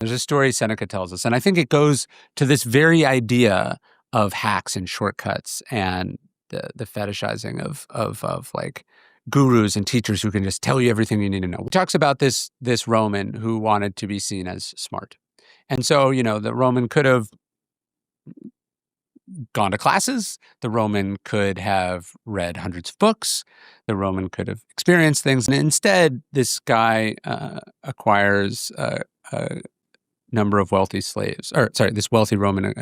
There's a story Seneca tells us, and I think it goes to this very idea of hacks and shortcuts and the fetishizing of like gurus and teachers who can just tell you everything you need to know. He talks about this Roman who wanted to be seen as smart. And so, the Roman could have gone to classes. The Roman could have read hundreds of books. The Roman could have experienced things. And instead, this guy acquires a number of wealthy slaves. This wealthy Roman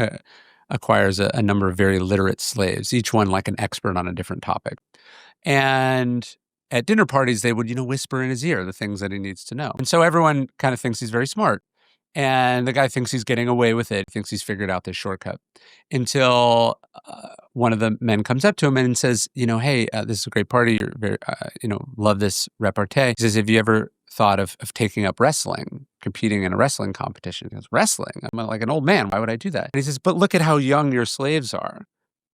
acquires a number of very literate slaves, each one like an expert on a different topic. And at dinner parties, they would, whisper in his ear the things that he needs to know. And so everyone kind of thinks he's very smart. And the guy thinks he's getting away with it, thinks he's figured out this shortcut, until one of the men comes up to him and says, hey, this is a great party. You're very, love this repartee. He says, have you ever thought of taking up wrestling, competing in a wrestling competition? He goes, wrestling? I'm like an old man. Why would I do that? And he says, but look at how young your slaves are.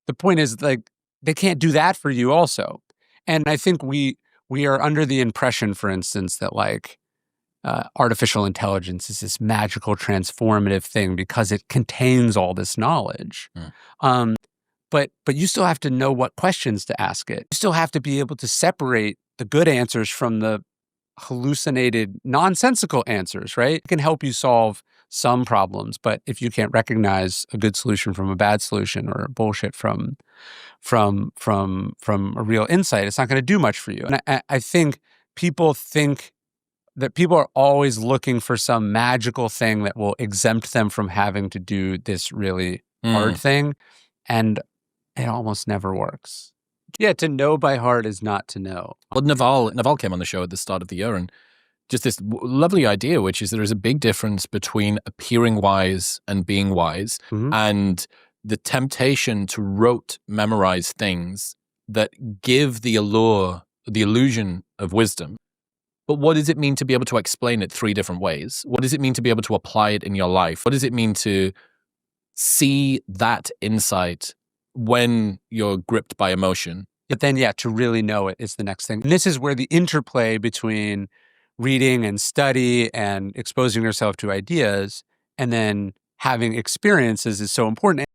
The point is, like, they can't do that for you also. And I think we are under the impression, for instance, that like, artificial intelligence is this magical transformative thing because it contains all this knowledge. But you still have to know what questions to ask it. You still have to be able to separate the good answers from the hallucinated, nonsensical answers, right? It can help you solve some problems, but if you can't recognize a good solution from a bad solution or bullshit from a real insight, it's not going to do much for you. And I think that people are always looking for some magical thing that will exempt them from having to do this really hard thing. And it almost never works. Yeah, to know by heart is not to know. Well, Naval came on the show at the start of the year, and just this lovely idea, which is there is a big difference between appearing wise and being wise, and the temptation to rote memorize things that give the illusion of wisdom. But what does it mean to be able to explain it 3 different ways? What does it mean to be able to apply it in your life? What does it mean to see that insight when you're gripped by emotion? But then, to really know it is the next thing. And this is where the interplay between reading and study and exposing yourself to ideas and then having experiences is so important.